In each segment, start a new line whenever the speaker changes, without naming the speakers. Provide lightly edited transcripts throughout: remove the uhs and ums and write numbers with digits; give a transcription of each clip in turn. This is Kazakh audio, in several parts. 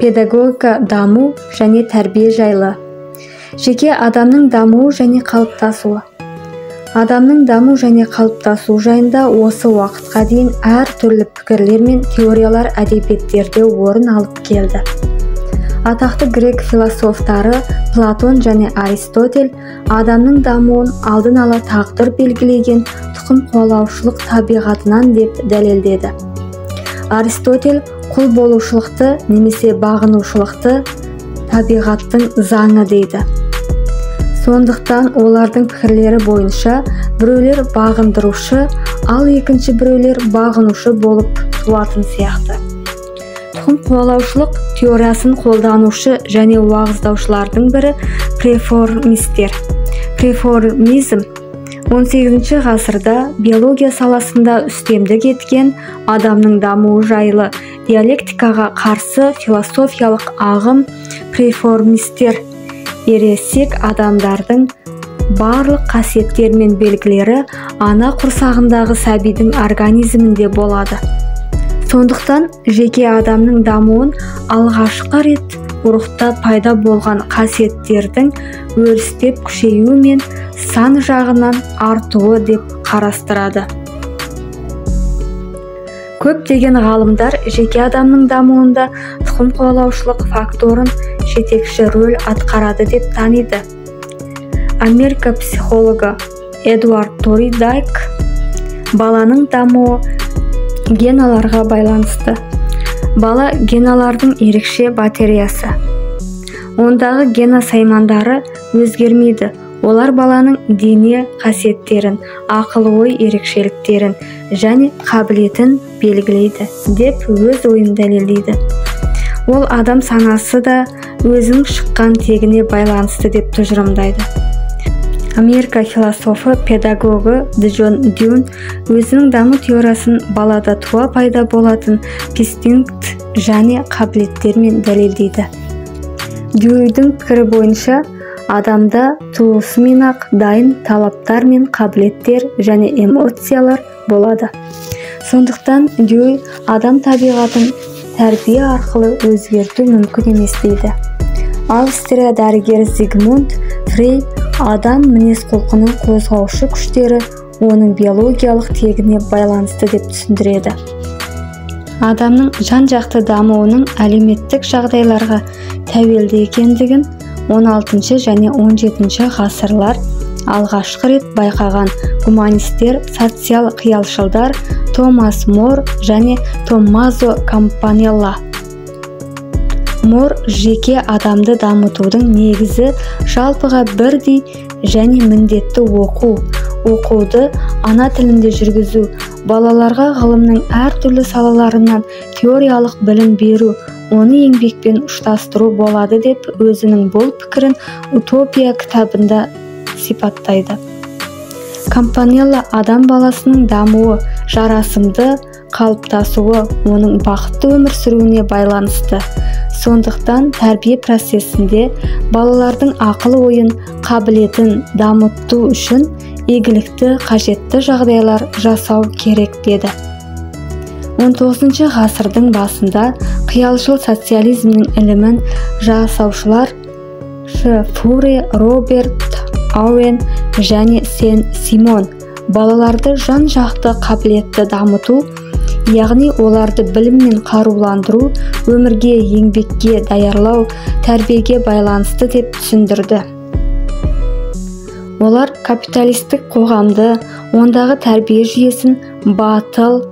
педагогика даму және тәрбие жайлы. Жеке адамның дамуы және қалыптасуы. Адамның даму және қалыптасу жайында осы уақытқа дейін әр түрлі пікірлер мен теориялар әдебиеттерде орын алып келді. Атақты грек философтары Платон және Аристотель адамның дамуын алдын ала тағдыр белгілеген тұқым қуалаушылық табиғатынан деп дәлелдеді. Аристотель құл болушылықты немесе бағынушылықты табиғаттың заңы дейді. Сондықтан олардың пікірлері бойынша біреулер бағындырушы, ал екінші біреулер бағынушы болып туатын сияқты. Тұқым қуалаушылық теориясын қолданушы және уағыздаушылардың бірі преформистер. Преформизм 18 ғасырда биология саласында үстемдік еткен адамның дамуы жайлы диалектикаға қарсы философиялық ағым преформистер. Ересек адамдардың барлық қасиеттер мен белгілері ана құрсағындағы сәбидің организмінде болады. Сондықтан жеке адамның дамуын алғашқы рет рухта пайда болған қасиеттердің өрістеп күшеюі мен сан жағынан артуы деп қарастырады. Көптеген ғалымдар жеке адамның дамуында тұқым қуалаушылық факторын жетекші рөл атқарады деп таниды. Америка психологы Эдуард Торидайк баланың дамуы геналарға байланысты. Бала геналардың ерекше батареясы. Ондағы гена саймандары өзгермейді. Олар баланың дене қасиеттерін, ақыл-ой ерекшеліктерін және қабілетін белгілейді деп өз ойын дәлелдейді. Ол адам санасы да өзінің шыққан тегіне байланысты деп тұжырымдайды. Америка философы педагогы Джон Дюн өзінің даму теориясын балада туа пайда болатын инстинкт және қабілеттермен дәлелдейді. Дюйдің пікірі бойынша адамда туысымен-ақ дайын талаптар мен қабілеттер және эмоциялар болады. Сондықтан Дюй адам табиғатын тәрбие арқылы өзгерту мүмкін емес дейді. Австрия дәрігері Зигмунд Фрейд адам мінез-құлқының қозғаушы күштері оның биологиялық тегіне байланысты деп түсіндіреді. Адамның жан-жақты дамуының әлеуметтік жағдайларға тәуелді екендігін 16 және 17 ғасырлар алғашқы рет байқаған гуманистер, социал қиялшылдар Томас Мор және Томмазо Кампанелла. Мор жеке адамды дамытудың негізі жалпыға бірдей және міндетті оқуды ана тілінде жүргізу, балаларға ғылымның әртүрлі салаларынан теориялық білім беру, оны еңбекпен ұштастыру болады деп өзінің бұл пікірін «Утопия» кітабында сипаттайды. Кампанелла адам баласының дамуы, жарасымды қалыптасуы, оның бақытты өмір сүруіне байланысты. Сондықтан тәрбие процесінде балалардың ақыл-ойын, қабілетін дамыту үшін игілікті, қажетті жағдайлар жасау керек деді. 19 ғасырдың басында қиялшыл социализмнің ілімін жасаушылар Фуре, Роберт Ауэн және Сен-Симон балаларды жан-жақты қабілетті дамыту, яғни оларды біліммен қаруландыру, өмірге, еңбекке даярлау, тәрбиеге байланысты деп түсіндірді. Олар капиталистік қоғамды, ондағы тәрбие жүйесін батыл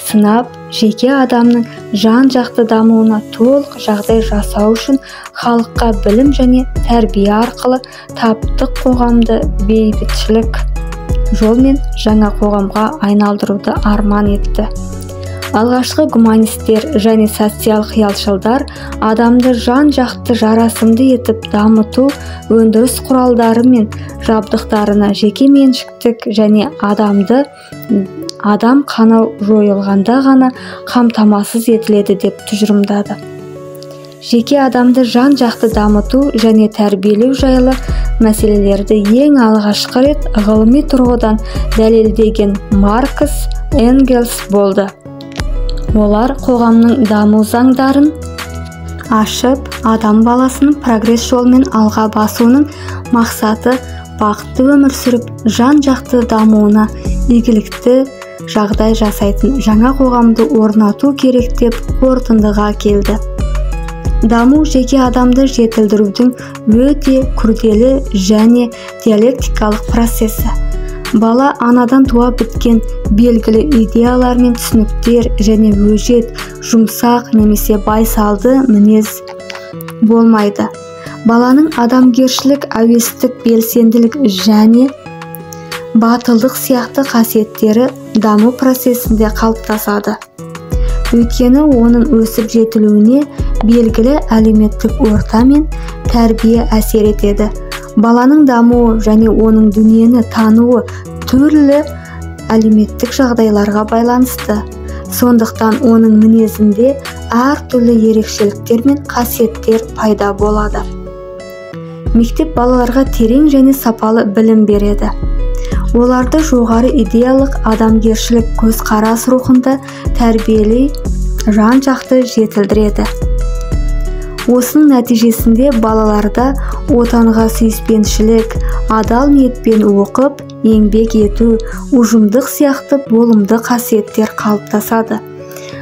сынап, жеке адамның жан-жақты дамуына толық жағдай жасау үшін халыққа білім және тәрбие арқылы таптық қоғамды бейбітшілік жолмен жаңа қоғамға айналдыруды арман етті. Алғашқы гуманистер және социал қиялшылдар адамды жан-жақты жарасымды етіп дамыту, өндіріс құралдары мен жабдықтарына жеке меншіктік және адам қанау жойылғанда ғана қамтамасыз етіледі деп тұжырымдады. Жеке адамды жан-жақты дамыту және тәрбиелеу жайлы мәселелерді ең алғашқы рет ғылыми тұрғыдан дәлелдеген Маркс, Энгельс болды. Олар қоғамның даму заңдарын ашып, адам баласының прогресс жолымен алға басуының мақсаты бақытты өмір сүріп, жан-жақты дамуына игілікті жағдай жасайтын жаңа қоғамды орнату керек деп қорытындыға келді. Даму жеке адамды жетілдірудің өте күрделі және диалектикалық процесі. Бала анадан туа біткен белгілі идеялар мен түсініктер және өжет, жұмсақ немесе байсалды мінез болмайды. Баланың адамгершілік, әуестік, белсенділік және батылдық сияқты қасиеттері даму процесінде қалыптасады. Өйткені оның өсіп жетілуіне белгілі әлеуметтік орта мен тәрбие әсер етеді. Баланың дамуы және оның дүниені тануы түрлі әлеуметтік жағдайларға байланысты. Сондықтан оның мінезінде әртүрлі ерекшеліктер мен қасиеттер пайда болады. Мектеп балаларға терең және сапалы білім береді. Оларды жоғары идеялық адамгершілік көзқарас рухында тәрбиелей, жан-жақты жетілдіреді. Осының нәтижесінде балаларда отанға сүйіспеншілік, адал ниетпен оқып, еңбек ету, ұжымдық сияқты болымды қасиеттер қалыптасады.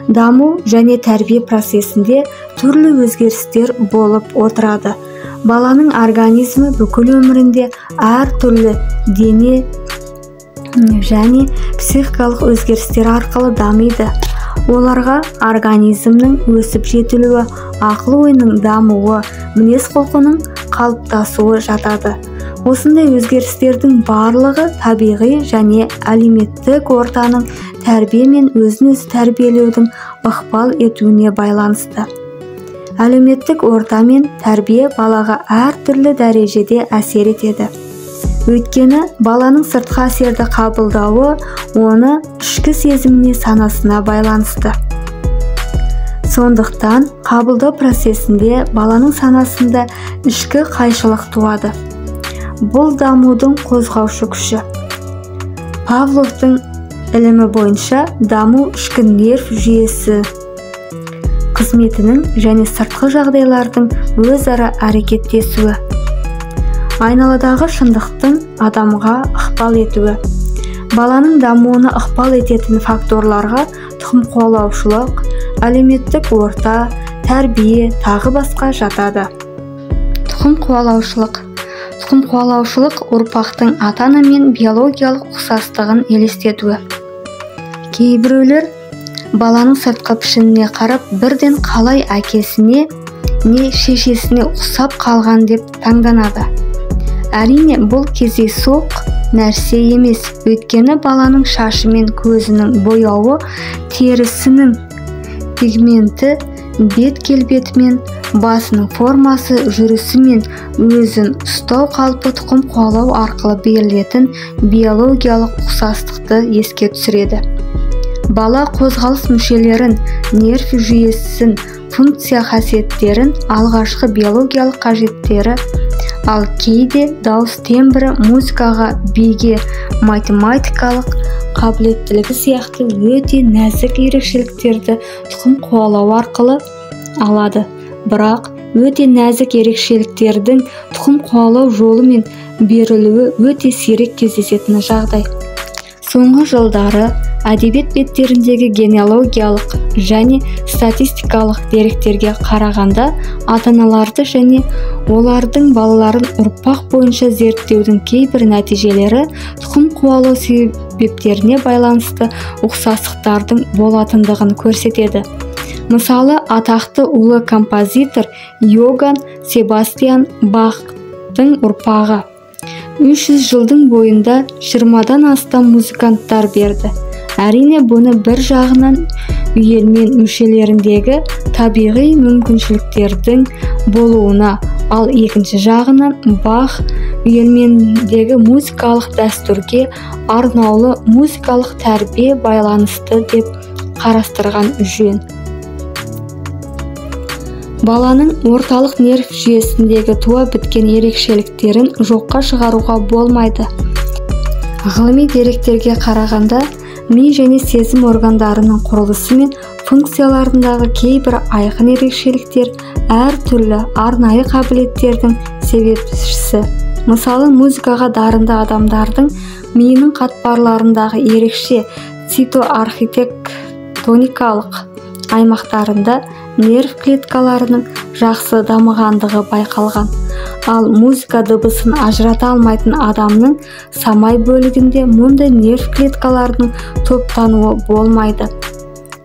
Даму және тәрбие процесінде түрлі өзгерістер болып отырады. Баланың организмі бүкіл өмірінде әртүрлі дене және психикалық өзгерістер арқылы дамиды. Оларға организмнің өсіп жетілуі, ақыл-ойының дамуы, мінез-құлқының қалыптасуы жатады. Осындай өзгерістердің барлығы табиғи және әлеуметтік ортаның тәрбие мен өзін-өзі тәрбиелеудің ықпал етуіне байланысты. Әлеуметтік орта мен тәрбие балаға әртүрлі дәрежеде әсер етеді. Өйткені баланың сыртқы әсерді қабылдауы оны ішкі сезіміне, санасына байланысты. Сондықтан қабылдау процесінде баланың санасында ішкі қайшылық туады. Бұл дамудың қозғаушы күші. Павловтың ілімі бойынша даму ішкі нерв жүйесі қызметінің және сыртқы жағдайлардың өзара әрекеттесуі. Айналадағы шындықтың адамға ықпал етуі. Баланың дамуына ықпал ететін факторларға тұқым қуалаушылық, әлеуметтік орта, тәрбие, тағы басқа жатады. Тұқым қуалаушылық. Тұқым қуалаушылық ұрпақтың ата-ана мен биологиялық ұқсастығын елестетуі. Кейбіреулер баланың сыртқы пішініне қарап бірден қалай әкесіне не шешесіне ұқсап қалған деп таңданады. Әрине, бұл кездейсоқ нәрсе емес, өйткені баланың шашы мен көзінің бояуы, терісінің пигменті, бет келбетімен, басының формасы, жүрісі мен өзін ұстау қалпы тұқым қуалау арқылы берілетін биологиялық ұқсастықты еске түсіреді. Бала қозғалыс мүшелерін, нерв жүйесін, функция қасиеттерін, алғашқы биологиялық қажеттері, ал кейде дауыс тембрі, музыкаға, биге, математикалық қабілеттілігі сияқты өте нәзік ерекшеліктерді тұқым қуалау арқылы алады. Бірақ өте нәзік ерекшеліктердің тұқым қуалау жолымен берілуі өте сирек кездесетін жағдай. Соңғы жылдары әдебиет беттеріндегі генеалогиялық және статистикалық деректерге қарағанда ата-аналарды және олардың балаларын ұрпақ бойынша зерттеудің кейбір нәтижелері тұқым қуалау себептеріне байланысты ұқсастықтардың болатындығын көрсетеді. Мысалы, атақты ұлы композитор Йоганн Себастьян Бахтың ұрпағы 300 жылдың бойында 20-дан астам музыканттар берді. Әрине, бұны бір жағынан үйелмен мүшелеріндегі табиғи мүмкіншіліктердің болуына, ал екінші жағынан Бах үйелмендегі музыкалық дәстүрге арнаулы музыкалық тәрбие байланысты деп қарастырған жөн. Баланың орталық нерв жүйесіндегі туа біткен ерекшеліктерін жоққа шығаруға болмайды. Ғылыми деректерге қарағанда, ми және сезім органдарының құрылысы мен функцияларындағы кейбір айқын ерекшеліктер әртүрлі арнайы қабілеттердің себепшісі. Мысалы, музыкаға дарынды адамдардың миының қатпарларындағы ерекше цитоархитектоникалық аймақтарында нерв клеткаларының жақсы дамығандығы байқалған. Ал музыка дыбысын ажырата алмайтын адамның самай бөлігінде мұндай нерв клеткаларының топтануы болмайды.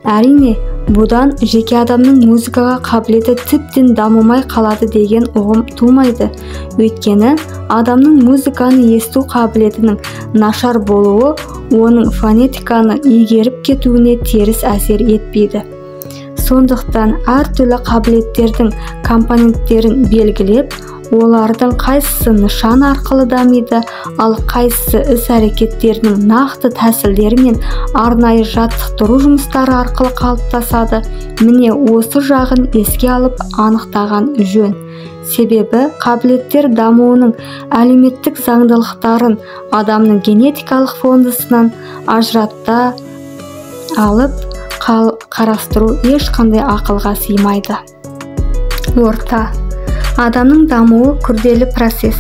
Әрине, бұдан жеке адамның музыкаға қабілеті тіптен дамымай қалады деген ұғым тумайды. Өйткені адамның музыканы есту қабілетінің нашар болуы оның фонетиканы игеріп кетуіне теріс әсер етпейді. Сондықтан әртүрлі қабілеттердің компоненттерін белгілеп, олардың қайсысы нышан арқылы дамиды, ал қайсысы іс-әрекеттерінің нақты тәсілдері мен арнайы жаттықтыру жұмыстары арқылы қалыптасады. Міне осы жағын еске алып анықтаған жөн. Себебі қабілеттер дамуының әлеуметтік заңдылықтарын адамның генетикалық фондысынан ажырата алып қарастыру ешқандай ақылға сыймайды. Орта. Адамның дамуы күрделі процесс.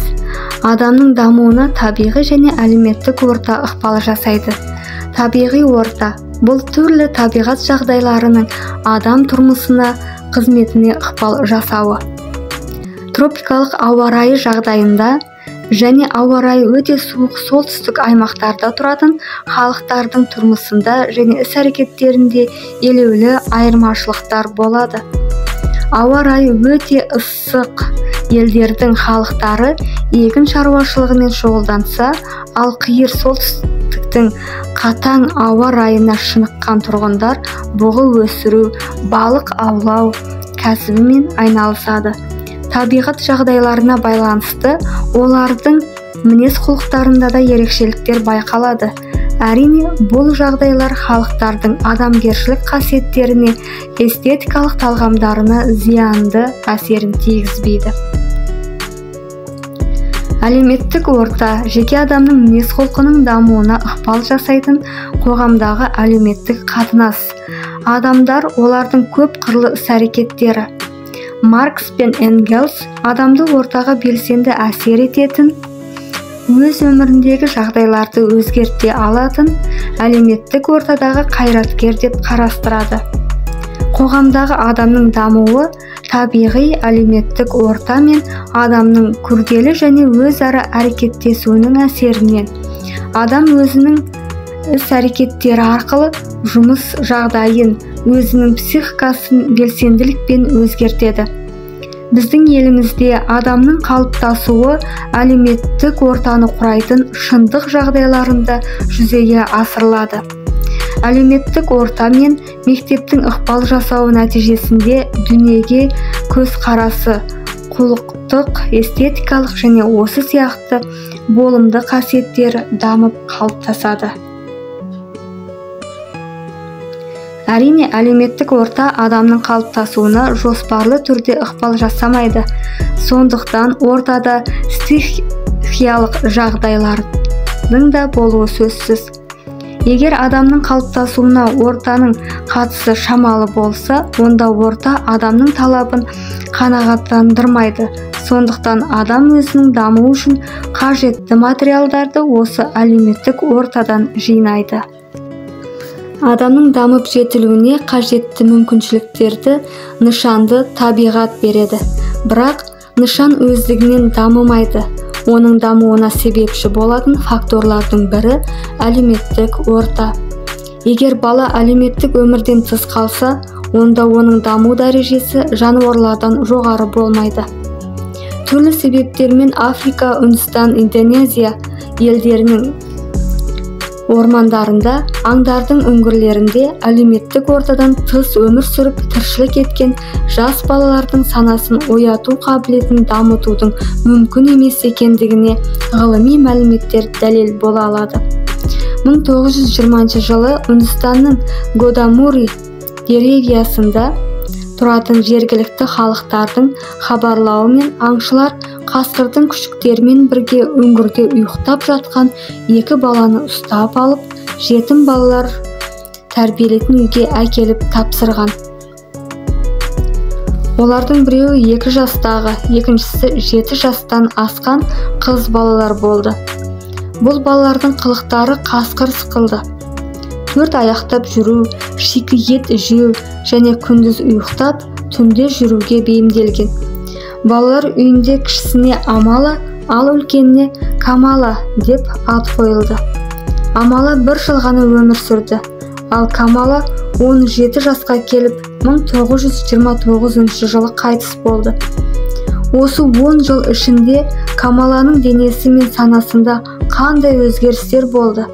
Адамның дамуына табиғи және әлеуметтік орта ықпал жасайды. Табиғи орта бұл түрлі табиғат жағдайларының адам тұрмысына, қызметіне ықпал жасауы. Тропикалық ауа райы жағдайында және ауа райы өте суық солтүстік аймақтарда тұратын халықтардың тұрмысында және іс-әрекеттерінде елеулі айырмашылықтар болады. Ауа райы өте ыстық елдердің халықтары егін шаруашылығымен шұғылданса, ал қиыр солтүстіктің қатаң ауа райына шыныққан тұрғындар бұғы өсіру, балық аулау кәсібімен айналысады. Табиғат жағдайларына байланысты олардың мінез-құлықтарында да ерекшеліктер байқалады. Әрине, бұл жағдайлар халықтардың адамгершілік қасиеттеріне, эстетикалық талғамдарына зиянды әсерін тигізбейді. Әлеуметтік орта жеке адамның мінез-құлқының дамуына ықпал жасайтын қоғамдағы әлеуметтік қатынас. Адамдар олардың көп қырлы іс-әрекеттері. Маркс пен Энгельс адамды ортаға белсенді әсер ететін, өз өміріндегі жағдайларды өзгерте алатын әлеуметтік ортадағы қайраткер деп қарастырады. Қоғамдағы адамның дамуы табиғи әлеуметтік орта мен адамның күрделі және өзара әрекеттесуінің әсерінен адам өзінің іс-әрекеттері арқылы жұмыс жағдайын, өзінің психикасын белсенділікпен өзгертеді. Біздің елімізде адамның қалыптасуы әлеуметтік ортаны құрайтын шындық жағдайларында жүзеге асырылады. Әлеуметтік орта мен мектептің ықпал жасауы нәтижесінде дүниеге көзқарасы, құлықтық, эстетикалық және осы сияқты болымды қасиеттері дамып қалыптасады. Әрине, әлеуметтік орта адамның қалыптасуына жоспарлы түрде ықпал жасамайды. Сондықтан ортада стихиялық жағдайлардың да болуы сөзсіз. Егер адамның қалыптасуына ортаның қатысы шамалы болса, онда орта адамның талабын қанағаттандырмайды. Сондықтан адам өзінің дамуы үшін қажетті материалдарды осы әлеуметтік ортадан жинайды. Адамның дамып жетілуіне қажетті мүмкіншіліктерді нышанды табиғат береді. Бірақ нышан өздігінен дамымайды. Оның дамуына себепші болатын факторлардың бірі әлеуметтік орта. Егер бала әлеуметтік өмірден тыс қалса, онда оның даму дәрежесі жануарлардан жоғары болмайды. Түрлі себептермен Африка, Үндістан, Индонезия елдерінің ормандарында, аңдардың үңгірлерінде әлеуметтік ортадан тыс өмір сүріп тіршілік еткен жас балалардың санасын ояту қабілетін дамытудың мүмкін емес екендігіне ғылыми мәліметтер дәлел бола алады. 1920 жылы Үндістанның Годамури деревиясында тұратын жергілікті халықтардың хабарлауымен аңшылар қасқырдың күшіктерімен бірге үңгірде ұйықтап жатқан 2 баланы ұстап алып, жетім балалар тәрбиелейтін үйге әкеліп тапсырған. Олардың біреуі 2 жастағы, екіншісі 7 жастан асқан қыз балалар болды. Бұл балалардың қылықтары қасқыр сықылды. 4 аяқтап жүру, шикі ет жеу және күндіз ұйықтап, түнде жүруге бейімделген. Балалар үйінде кішісіне Амала, ал үлкеніне Камала деп ат қойылды. Амала 1 жыл ғана өмір сүрді, ал Камала 17 жасқа келіп 1929 жылы қайтыс болды. Осы 10 жыл ішінде Камаланың денесі мен санасында қандай өзгерістер болды?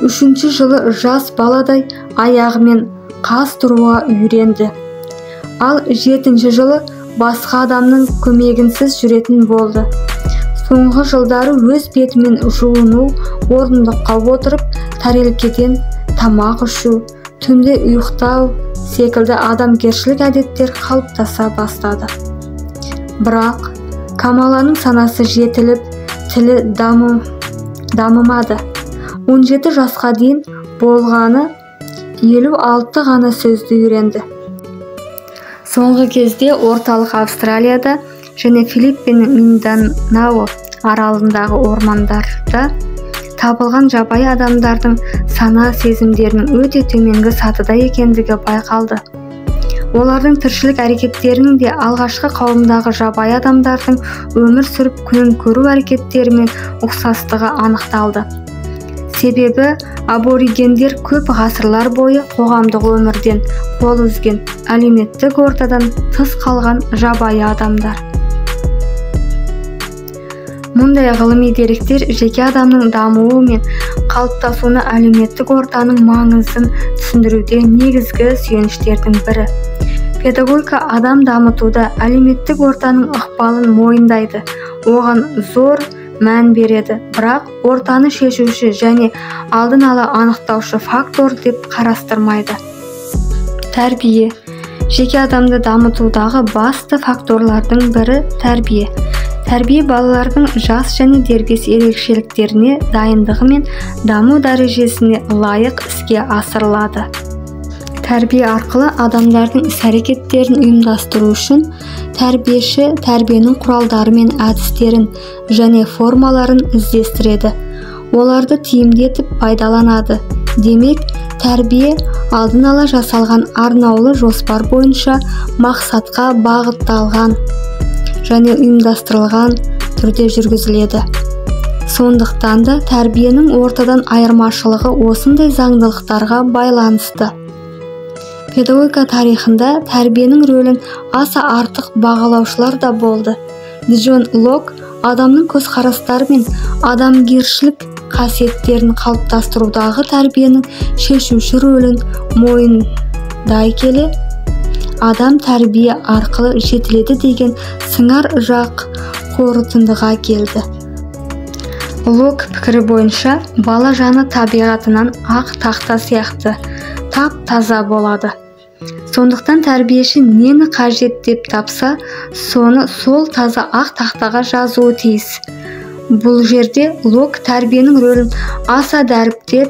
3 жылы жас баладай аяғымен қаз тұруға үйренді. Ал 7 жылы басқа адамның көмегінсіз жүретін болды. Соңғы жылдары өз бетімен жуыну, орындыққа отырып, тарелкеден тамақ ішу, түнде ұйықтау секілді адамгершілік әдеттер қалыптаса бастады. Бірақ Камаланың санасы жетіліп, тілі дамымады. 17 жасқа дейін болғаны 56 ғана сөзді үйренді. Соңғы кезде орталық Австралияда және Филиппин Минданао аралындағы ормандарда табылған жабайы адамдардың сана сезімдерінің өте төменгі сатыда екендігі байқалды. Олардың тіршілік әрекеттерінің де алғашқы қауымдағы жабайы адамдардың өмір сүріп күнін көру әрекеттерімен ұқсастығы анықталды. Себебі аборигендер көп ғасырлар бойы қоғамдық өмірден қол үзген, әлеуметтік ортадан тыс қалған жабайы адамдар. Мұндай ғылыми деректер жеке адамның дамуы мен қалыптасуына әлеуметтік ортаның маңызын түсіндіруде негізгі сүйеніштердің бірі. Педагогика адам дамытуда әлеуметтік ортаның ықпалын мойындайды, оған зор мән береді, бірақ ортаны шешуші және алдын ала анықтаушы фактор деп қарастырмайды. Тәрбие. Жеке адамды дамытудағы басты факторлардың бірі тәрбие. Тәрбие балалардың жас және дербес ерекшеліктеріне дайындығы мен даму дәрежесіне лайық іске асырылады. Тәрбие арқылы адамдардың іс-әрекеттерін ұйымдастыру үшін тәрбиеші тәрбиенің құралдары мен әдістерін және формаларын іздестіреді. Оларды тиімді етіп пайдаланады. Демек, тәрбие алдын ала жасалған арнаулы жоспар бойынша мақсатқа бағытталған және ұйымдастырылған түрде жүргізіледі. Сондықтан да тәрбиенің ортадан айырмашылығы осындай заңдылықтарға байланысты. Педагогика тарихында тәрбиенің рөлін аса артық бағалаушылар да болды. Джон Лок адамның көзқарастары мен адамгершілік қасиеттерін қалыптастырудағы тәрбиенің шешуші рөлін мойындай келе, адам тәрбие арқылы жетіледі деген сыңар жақ қорытындыға келді. Лок пікірі бойынша бала жаны табиғатынан ақ тақта сияқты тап-таза болады. Сондықтан тәрбиеші нені қажет деп тапса, соны сол таза ақ тақтаға жазуы тиіс. Бұл жерде Лок тәрбиенің рөлін аса дәріптеп,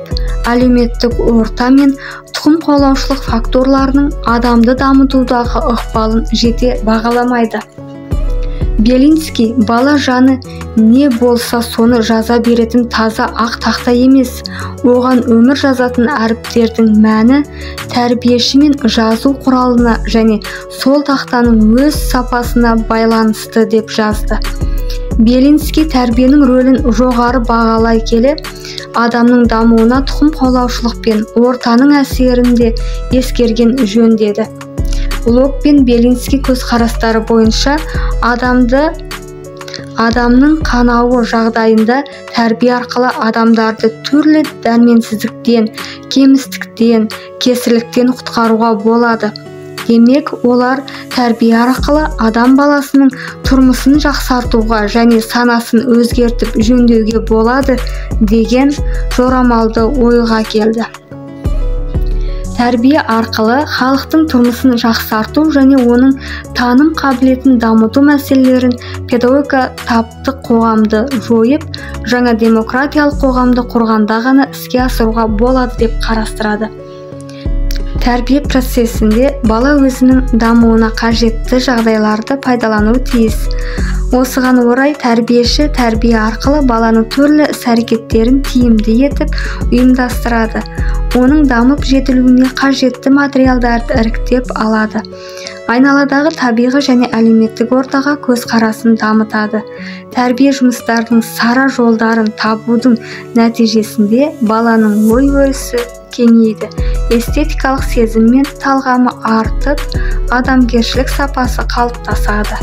әлеуметтік орта мен тұқым қуалаушылық факторларының адамды дамытудағы ықпалын жете бағаламайды. Белинский бала жаны не болса соны жаза беретін таза ақ тақта емес, оған өмір жазатын әріптердің мәні тәрбиеші мен жазу құралына және сол тақтаның өз сапасына байланысты деп жазды. Белинский тәрбиенің рөлін жоғары бағалай келе, адамның дамуына тұқым қуалаушылық пен ортаның әсерін де ескерген жөн деді. Лок пен Белинский көзқарастары бойынша адамның қанауы жағдайында тәрбие арқылы адамдарды түрлі дәрменсіздіктен, кемістіктен, кесірліктен құтқаруға болады. Демек, олар тәрбие арқылы адам баласының тұрмысын жақсартуға және санасын өзгертіп жөндеуге болады деген жорамалды ойға келді. Тәрбие арқылы халықтың тұрмысын жақсарту және оның таным қабілетін дамыту мәселелерін педагогика таптық қоғамды жойып, жаңа демократиялық қоғамды құрғанда ғана іске асыруға болады деп қарастырады. Тәрбие процесінде бала өзінің дамуына қажетті жағдайларды пайдалануы тиіс. Осыған орай тәрбиеші тәрбие арқылы баланың түрлі іс-әрекеттерін тиімді етіп ұйымдастырады. Оның дамып жетілуіне қажетті материалдарды іріктеп алады. Айналадағы табиғи және әлеуметтік ортаға көзқарасын дамытады. Тәрбие жұмыстарының сара жолдарын табудың нәтижесінде баланың ой өрісі кеңейді, эстетикалық сезім мен талғамы артып, адамгершілік сапасы қалыптасады.